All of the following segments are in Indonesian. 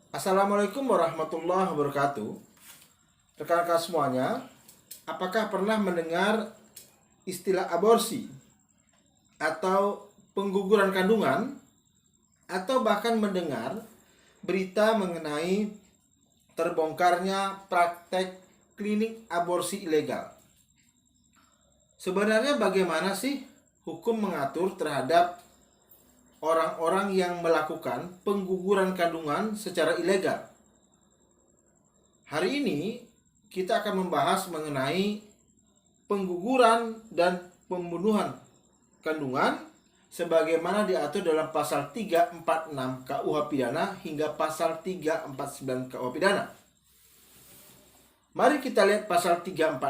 Assalamualaikum warahmatullahi wabarakatuh. Rekan-rekan semuanya, apakah pernah mendengar istilah aborsi atau pengguguran kandungan, atau bahkan mendengar berita mengenai terbongkarnya praktek klinik aborsi ilegal? Sebenarnya bagaimana sih hukum mengatur terhadap orang-orang yang melakukan pengguguran kandungan secara ilegal? Hari ini kita akan membahas mengenai pengguguran dan pembunuhan kandungan sebagaimana diatur dalam pasal 346 KUH Pidana hingga pasal 349 KUH Pidana. Mari kita lihat pasal 346.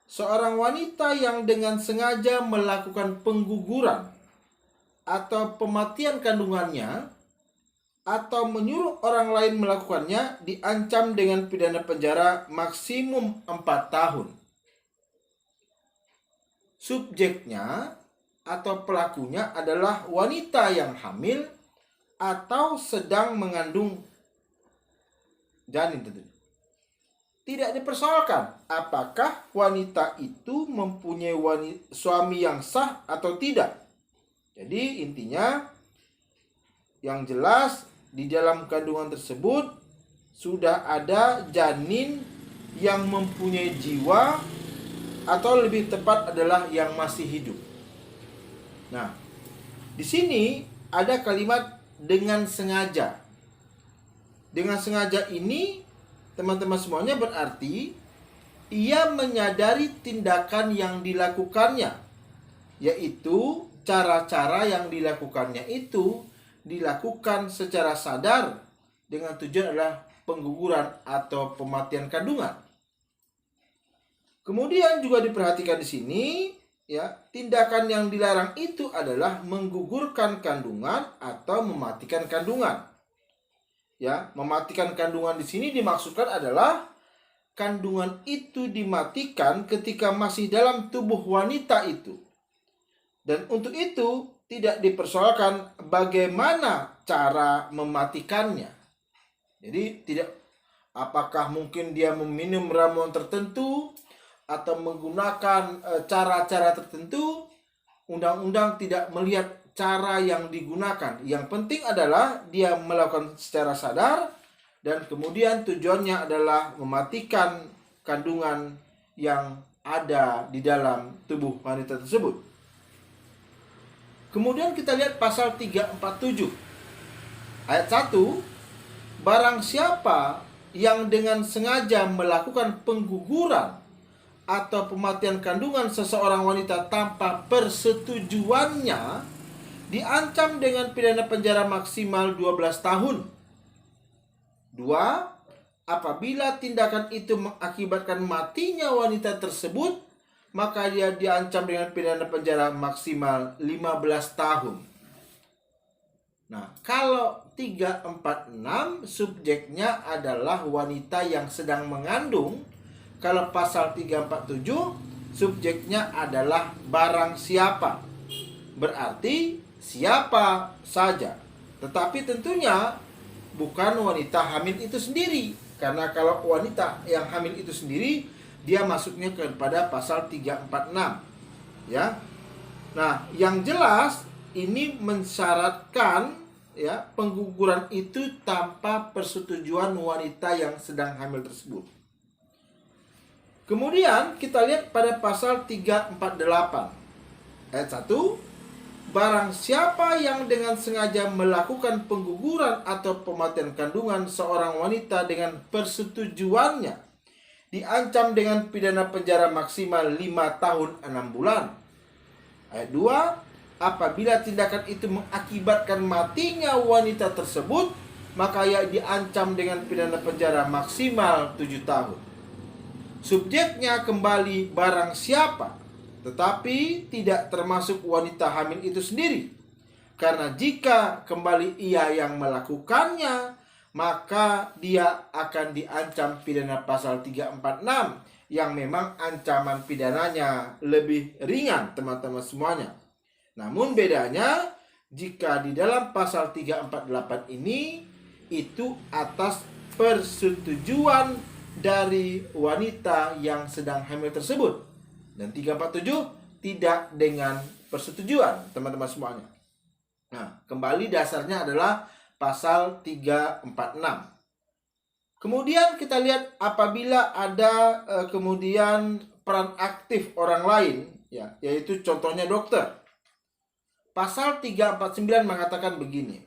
Seorang wanita yang dengan sengaja melakukan pengguguran atau pematian kandungannya atau menyuruh orang lain melakukannya diancam dengan pidana penjara maksimum 4 tahun. Subjeknya atau pelakunya adalah wanita yang hamil atau sedang mengandung janin tentunya. Tidak dipersoalkan apakah wanita itu mempunyai suami yang sah atau tidak. Jadi intinya yang jelas di dalam kandungan tersebut sudah ada janin yang mempunyai jiwa, atau lebih tepat adalah yang masih hidup. Nah, di sini ada kalimat dengan sengaja. Dengan sengaja ini teman-teman semuanya berarti ia menyadari tindakan yang dilakukannya, yaitu cara-cara yang dilakukannya itu dilakukan secara sadar dengan tujuan adalah pengguguran atau pematian kandungan. Kemudian juga diperhatikan di sini, ya, tindakan yang dilarang itu adalah menggugurkan kandungan atau mematikan kandungan. Ya, mematikan kandungan di sini dimaksudkan adalah kandungan itu dimatikan ketika masih dalam tubuh wanita itu. Dan untuk itu tidak dipersoalkan bagaimana cara mematikannya. Jadi tidak apakah mungkin dia meminum ramuan tertentu atau menggunakan cara-cara tertentu. Undang-undang tidak melihat cara yang digunakan. Yang penting adalah dia melakukan secara sadar dan kemudian tujuannya adalah mematikan kandungan yang ada di dalam tubuh wanita tersebut. Kemudian kita lihat pasal 347 ayat 1. Barang siapa yang dengan sengaja melakukan pengguguran atau pematian kandungan seseorang wanita tanpa persetujuannya diancam dengan pidana penjara maksimal 12 tahun. 2. Apabila tindakan itu mengakibatkan matinya wanita tersebut, maka dia diancam dengan pidana penjara maksimal 15 tahun. Nah, kalau 346 subjeknya adalah wanita yang sedang mengandung. Kalau pasal 347 subjeknya adalah barang siapa. Berarti siapa saja. Tetapi tentunya bukan wanita hamil itu sendiri. Karena kalau wanita yang hamil itu sendiri, dia masuknya kepada pasal 346. Ya. Nah, yang jelas ini mensyaratkan, ya, pengguguran itu tanpa persetujuan wanita yang sedang hamil tersebut. Kemudian kita lihat pada pasal 348 ayat 1. Barang siapa yang dengan sengaja melakukan pengguguran atau pematian kandungan seorang wanita dengan persetujuannya diancam dengan pidana penjara maksimal 5 tahun 6 bulan. Ayat 2. Apabila tindakan itu mengakibatkan matinya wanita tersebut, maka ia diancam dengan pidana penjara maksimal 7 tahun. Subjeknya kembali barang siapa, tetapi tidak termasuk wanita hamil itu sendiri. Karena jika kembali ia yang melakukannya, maka dia akan diancam pidana pasal 346 yang memang ancaman pidananya lebih ringan, teman-teman semuanya. Namun bedanya, jika di dalam pasal 348 ini itu atas persetujuan dari wanita yang sedang hamil tersebut. Dan 347 tidak dengan persetujuan, teman-teman semuanya. Nah, kembali dasarnya adalah pasal 346. Kemudian kita lihat apabila ada kemudian peran aktif orang lain, ya, yaitu contohnya dokter. Pasal 349 mengatakan begini.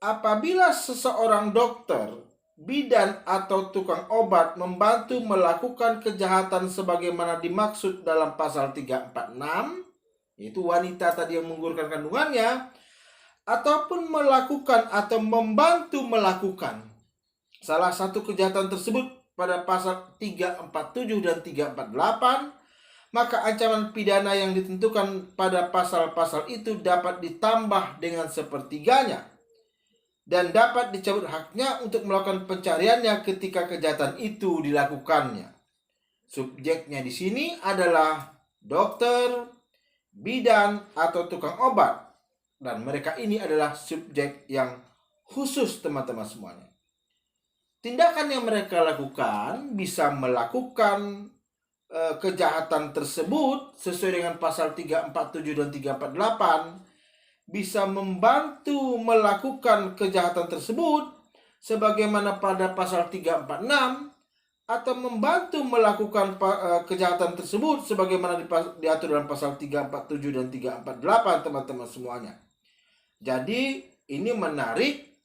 Apabila seseorang dokter, bidan atau tukang obat membantu melakukan kejahatan sebagaimana dimaksud dalam pasal 346, yaitu wanita tadi yang menggugurkan kandungannya, ataupun melakukan atau membantu melakukan salah satu kejahatan tersebut pada pasal 347 dan 348, maka ancaman pidana yang ditentukan pada pasal-pasal itu dapat ditambah dengan sepertiganya dan dapat dicabut haknya untuk melakukan pencariannya ketika kejahatan itu dilakukannya. Subjeknya di sini adalah dokter, bidan, atau tukang obat. Dan mereka ini adalah subjek yang khusus, teman-teman semuanya. Tindakan yang mereka lakukan bisa melakukan kejahatan tersebut sesuai dengan pasal 347 dan 348, bisa membantu melakukan kejahatan tersebut sebagaimana pada pasal 346, atau membantu melakukan kejahatan tersebut sebagaimana diatur dalam pasal 347 dan 348, teman-teman semuanya. Jadi ini menarik